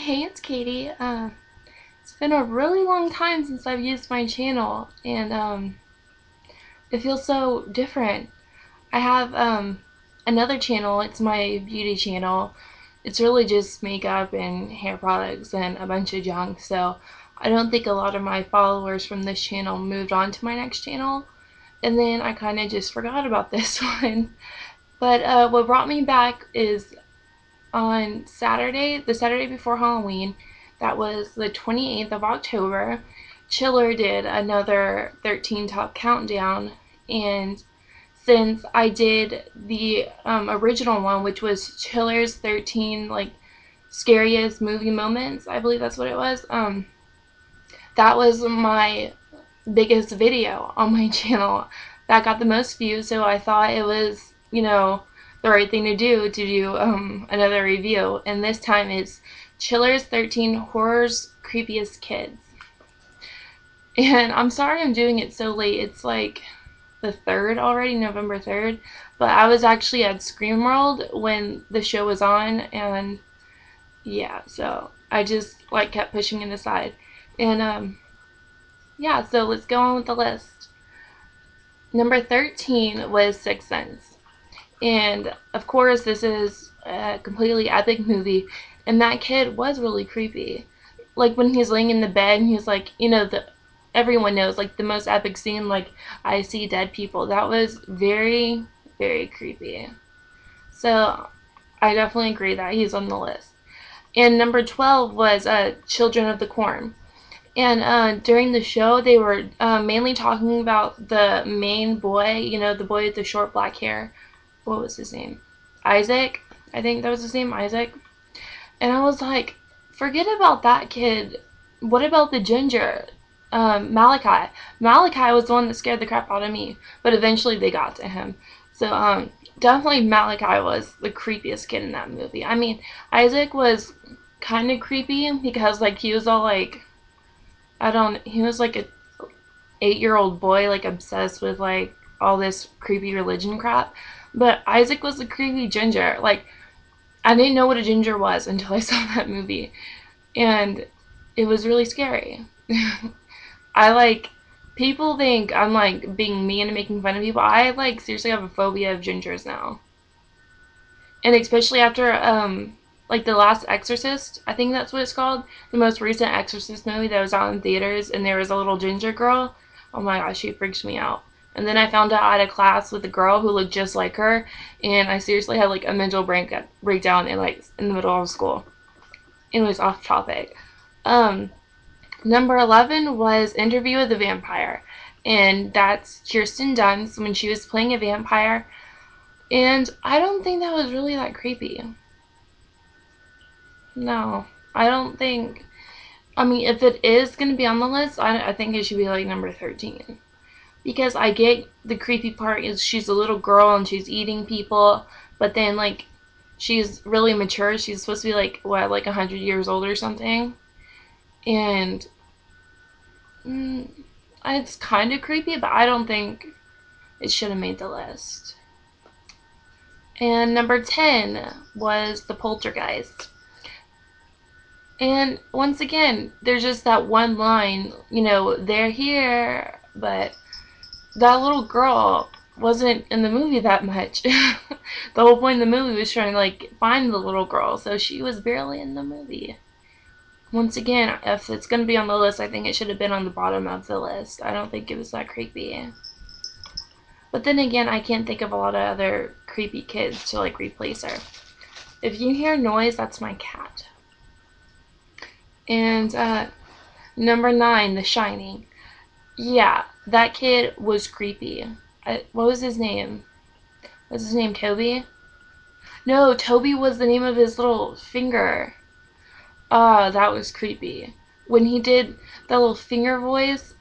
Hey, it's Katie. It's been a really long time since I've used my channel, and it feels so different. I have another channel. It's my beauty channel. It's really just makeup and hair products and a bunch of junk. So I don't think a lot of my followers from this channel moved on to my next channel, and then I kind of just forgot about this one. But what brought me back is on Saturday, the Saturday before Halloween, that was the 28th of October, Chiller did another 13 top countdown, and since I did the original one, which was Chiller's 13 like scariest movie moments, I believe that's what it was. That was my biggest video on my channel. That got the most views, so I thought it was, the right thing to do another review. And this time it's Chiller's 13 Horror's Creepiest Kids. And I'm sorry I'm doing it so late. It's like the 3rd already, November 3rd. But I was actually at Scream World when the show was on, and yeah, so I just like kept pushing it aside. And yeah, so let's go on with the list. Number 13 was Sixth Sense. And of course, this is a completely epic movie, and that kid was really creepy. Like when he's laying in the bed and he's like, everyone knows, like the most epic scene, like I see dead people. That was very, very creepy. So I definitely agree that he's on the list. And number 12 was Children of the Corn. And during the show, they were mainly talking about the main boy, the boy with the short black hair. What was his name? Isaac? I think that was his name, Isaac. And I was like, forget about that kid. What about the ginger? Malachi. Malachi was the one that scared the crap out of me. But eventually they got to him. So, definitely Malachi was the creepiest kid in that movie. I mean, Isaac was kind of creepy because, like, he was all, like, he was, like, a 8-year-old boy, like, obsessed with, like, all this creepy religion crap. But Isaac was the creepy ginger. Like, I didn't know what a ginger was until I saw that movie. And it was really scary. People think I'm, like, being mean and making fun of people. I, like, seriously have a phobia of gingers now. And especially after, like, The Last Exorcist, I think that's what it's called. The most recent Exorcist movie that was out in theaters, and there was a little ginger girl. Oh my gosh, she freaked me out. And then I found out I had a class with a girl who looked just like her, and I seriously had like a mental breakdown in the middle of school. Anyways, off topic. Number 11 was Interview with the Vampire, and that's Kirsten Dunst when she was playing a vampire, and I don't think that was really that creepy. No, I don't think. I mean, if it is going to be on the list, I think it should be like number 13. Because I get the creepy part is she's a little girl and she's eating people, but then, like, she's really mature. She's supposed to be, like, what, like 100 years old or something? And it's kind of creepy, but I don't think it should have made the list. And number 10 was The Poltergeist. And once again, there's just that one line, they're here, but that little girl wasn't in the movie that much. The whole point of the movie was trying to, like, find the little girl, so she was barely in the movie. Once again, if it's going to be on the list, I think it should have been on the bottom of the list. I don't think it was that creepy. But then again, I can't think of a lot of other creepy kids to, like, replace her. If you hear noise, that's my cat. And number 9, The Shining. Yeah, that kid was creepy. What was his name? Was his name Toby? No, Toby was the name of his little finger. That was creepy. When he did that little finger voice,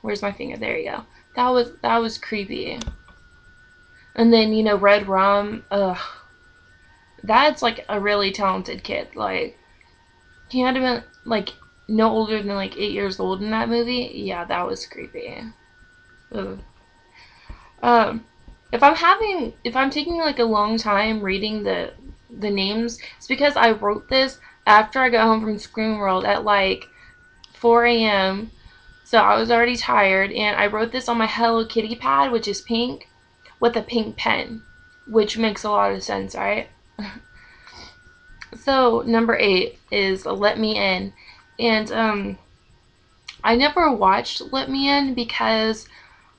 where's my finger? There you go. That was creepy. And then, Red Rum, that's like a really talented kid. Like, he had to be, like, no older than, like, 8 years old in that movie. Yeah, that was creepy. Ugh. If I'm taking, like, a long time reading the names, it's because I wrote this after I got home from Scream World at like 4 a.m. So I was already tired, and I wrote this on my Hello Kitty pad, which is pink, with a pink pen, which makes a lot of sense, right? So number 8 is Let Me In, and I never watched Let Me In because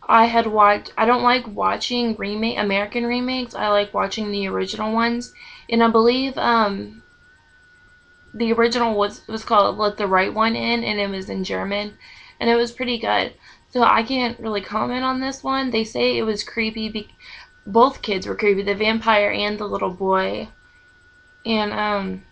I don't like watching American remakes. I like watching the original ones, and I believe the original was called Let the Right One In, and it was in German, and it was pretty good. So I can't really comment on this one. They say it was creepy. Both kids were creepy, the vampire and the little boy. And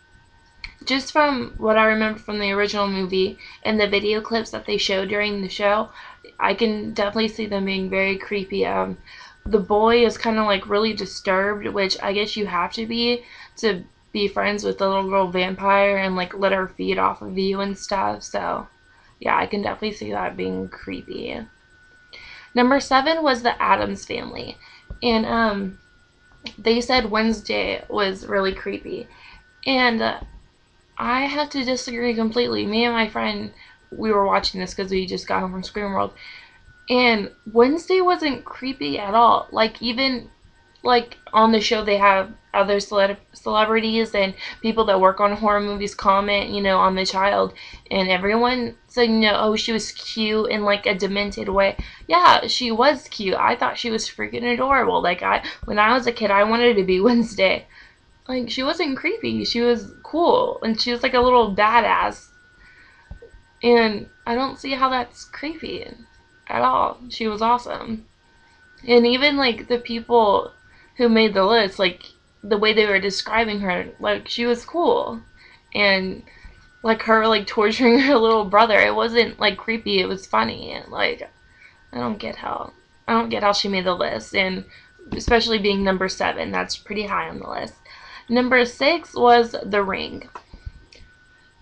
just from what I remember from the original movie and the video clips that they showed during the show, I can definitely see them being very creepy. The boy is kind of like really disturbed, which I guess you have to be friends with the little girl vampire and like let her feed off of you and stuff. So yeah, I can definitely see that being creepy. Number 7 was the Addams Family, and they said Wednesday was really creepy, and I have to disagree completely. Me and my friend, we were watching this because we just got home from Scream World, and Wednesday wasn't creepy at all. Like, even like on the show, they have other celebrities and people that work on horror movies comment, on the child, and everyone said, oh, she was cute in like a demented way. Yeah, she was cute. I thought she was freaking adorable. Like, when I was a kid, I wanted to be Wednesday. Like, she wasn't creepy. She was cool, and she was like a little badass. And I don't see how that's creepy at all. She was awesome. And even like the people who made the list, like the way they were describing her, like she was cool. And like her like torturing her little brother, it wasn't like creepy, it was funny. And like I don't get how she made the list, and especially being number 7, that's pretty high on the list. Number 6 was The Ring.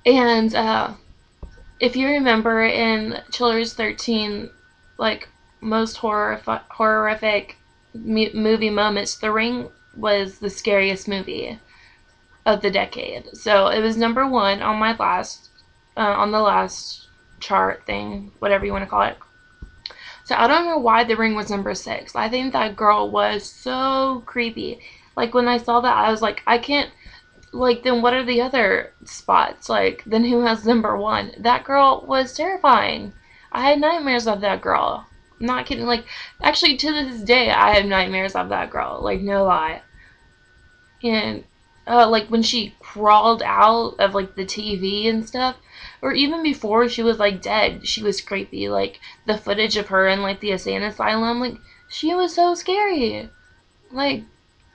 And if you remember in Children's 13, like most horrific movie moments, The Ring was the scariest movie of the decade. So it was number 1 on my on the last chart thing, whatever you want to call it. So I don't know why The Ring was number 6. I think that girl was so creepy. Like, when I saw that, I was like, I can't, like, then what are the other spots? Like, then who has number 1? That girl was terrifying. I had nightmares of that girl. I'm not kidding. Like, actually, to this day, I have nightmares of that girl. Like, no lie. And, like, when she crawled out of, like, the TV and stuff, or even before she was, like, dead, she was creepy. Like, the footage of her in, like, the insane asylum, like, she was so scary. Like,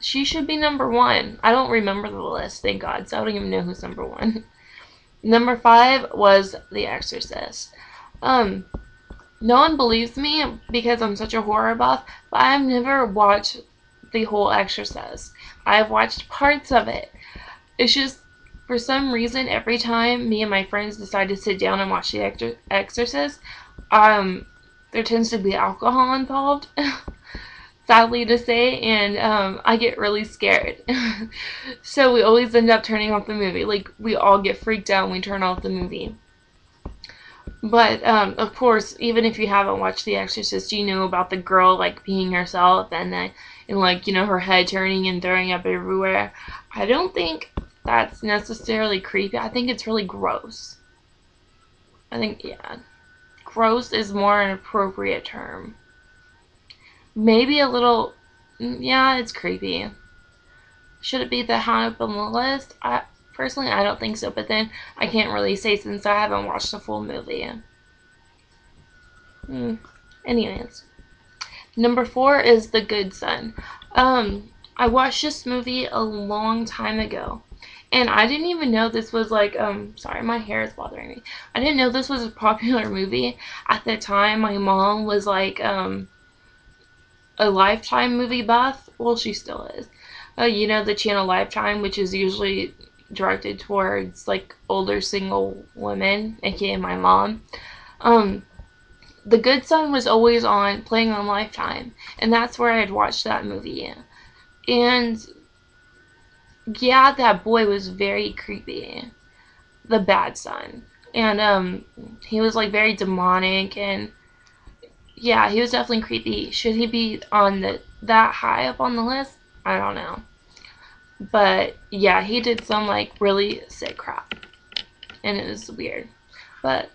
she should be number 1. I don't remember the list, thank God, so I don't even know who's number 1. Number 5 was The Exorcist. No one believes me because I'm such a horror buff, but I've never watched the whole Exorcist. I've watched parts of it. It's just, for some reason, every time me and my friends decide to sit down and watch The Exorcist, there tends to be alcohol involved. Sadly to say, and I get really scared. So we always end up turning off the movie. Like, we all get freaked out when we turn off the movie. But, of course, even if you haven't watched The Exorcist, you know about the girl, like, peeing herself and like, her head turning and throwing up everywhere. I don't think that's necessarily creepy. I think it's really gross. I think, yeah, gross is more an appropriate term. Maybe a little, yeah, it's creepy. Should it be that high up on the list? Personally, I don't think so, but then I can't really say since I haven't watched the full movie. Anyways. Number 4 is The Good Son. I watched this movie a long time ago, and I didn't even know this was like, sorry, my hair is bothering me. I didn't know this was a popular movie. At the time, my mom was like, a Lifetime movie buff. Well, she still is. The channel Lifetime, which is usually directed towards like older single women, aka my mom. The Good Son was always playing on Lifetime, and that's where I had watched that movie. And yeah, that boy was very creepy. the bad son. And he was like very demonic, and yeah, he was definitely creepy. Should he be on that high up on the list? I don't know. But yeah, he did some like really sick crap, and it was weird. But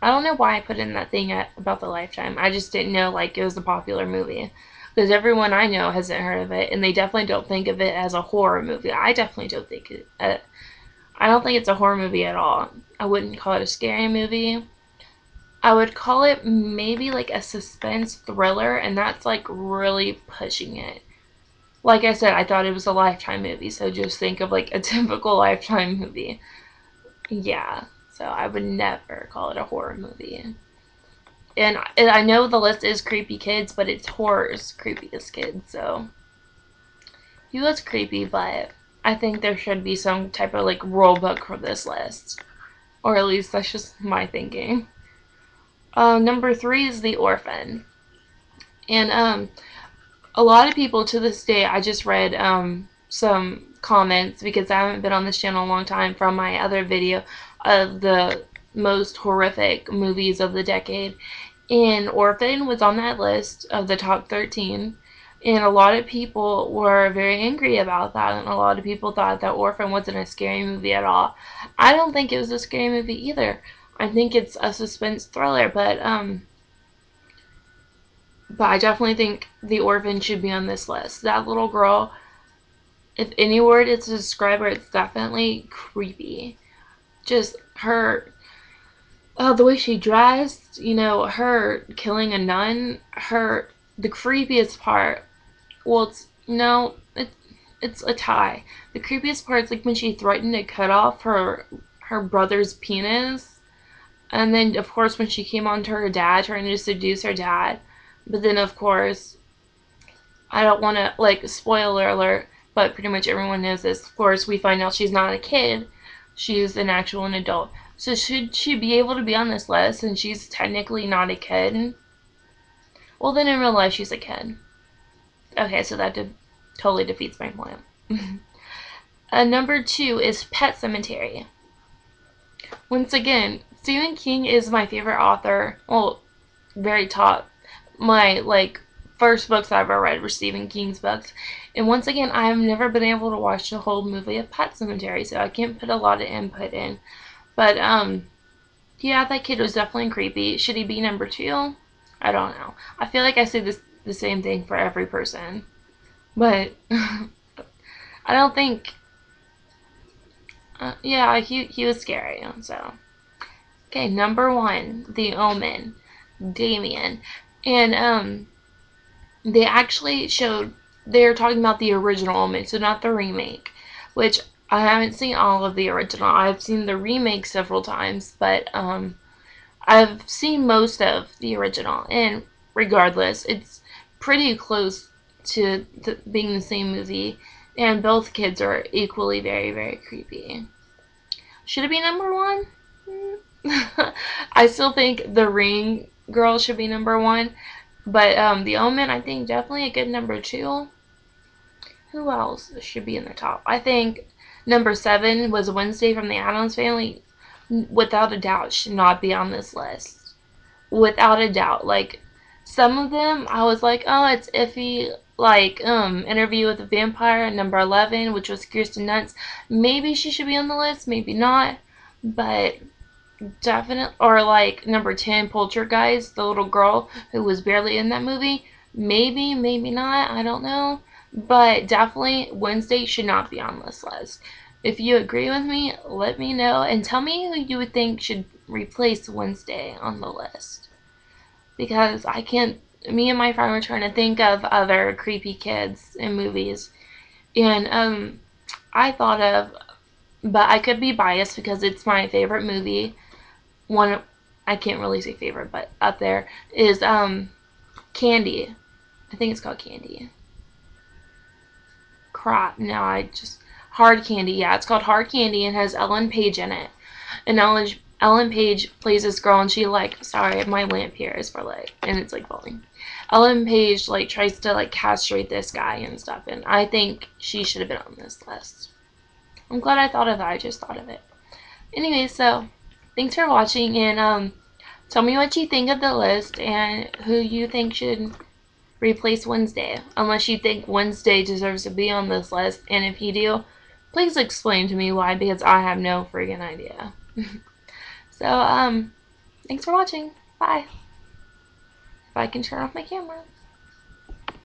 I don't know why I put in that thing about the Lifetime. I just didn't know like it was a popular movie, because everyone I know hasn't heard of it, and they definitely don't think of it as a horror movie. I definitely don't think it. I don't think it's a horror movie at all. I wouldn't call it a scary movie. I would call it maybe like a suspense thriller, and that's like really pushing it. Like I said, I thought it was a Lifetime movie, so just think of like a typical Lifetime movie. Yeah, so I would never call it a horror movie. And I know the list is creepy kids, but it's horror's creepiest kids, so he was creepy, but I think there should be some type of like rule book for this list. Or at least that's just my thinking. Number 3 is The Orphan. And a lot of people to this day, I just read some comments, because I haven't been on this channel a long time, from my other video of the most horrific movies of the decade. And Orphan was on that list of the top 13. And a lot of people were very angry about that, and a lot of people thought that Orphan wasn't a scary movie at all. I don't think it was a scary movie either. I think it's a suspense thriller, but I definitely think The Orphan should be on this list. That little girl, if any word is to describe her, it's definitely creepy. Just her, the way she dressed, you know, her killing a nun, the creepiest part, well, it's a tie. The creepiest part is like when she threatened to cut off her brother's penis. And then, of course, when she came on to her dad, trying to seduce her dad. But then, of course, I don't want to, like, spoiler alert, but pretty much everyone knows this. Of course, we find out she's not a kid. She's an adult. So should she be able to be on this list, and she's technically not a kid? Well, then in real life, she's a kid. Okay, so that totally defeats my point. Number 2 is Pet Sematary. Once again, Stephen King is my favorite author. Well, very top. My, like, first books I ever read were Stephen King's books. And once again, I have never been able to watch the whole movie of Pet Sematary, so I can't put a lot of input in. But, yeah, that kid was definitely creepy. Should he be number 2? I don't know. I feel like I say the same thing for every person. But, I don't think... yeah, he was scary, so... Okay, number 1, The Omen, Damien. And, they actually showed, they're talking about the original Omen, so not the remake, which I haven't seen all of the original. I've seen the remake several times, but, I've seen most of the original, and regardless, it's pretty close to being the same movie, and both kids are equally very, very creepy. Should it be number 1? I still think The Ring girl should be number 1, but The Omen, I think definitely a good number 2. Who else should be in the top? I think number 7 was Wednesday from the Addams Family. Without a doubt, should not be on this list. Without a doubt. Like, some of them, I was like, oh, it's iffy. Like, Interview with a Vampire, number 11, which was Kirsten Dunst. Maybe she should be on the list, maybe not. But definitely, or like number 10, Poltergeist, the little girl who was barely in that movie. Maybe, maybe not, I don't know. But definitely, Wednesday should not be on this list. If you agree with me, let me know, and tell me who you would think should replace Wednesday on the list. Because I can't, me and my friend were trying to think of other creepy kids in movies. And, I thought of, but I could be biased because it's my favorite movie. One, I can't really say favorite, but up there is, Candy. I think it's called Candy. Crap, no, Hard Candy, yeah, it's called Hard Candy, and has Ellen Page in it. And Ellen Page plays this girl, and she, like, sorry, my lamp here is for, like, and it's, like, falling. Ellen Page, like, tries to, like, castrate this guy and stuff, and I think she should have been on this list. I'm glad I thought of that, I just thought of it. Anyway, so thanks for watching, and tell me what you think of the list and who you think should replace Wednesday, unless you think Wednesday deserves to be on this list, and if you do, please explain to me why, because I have no freaking idea. So, thanks for watching. Bye. If I can turn off my camera.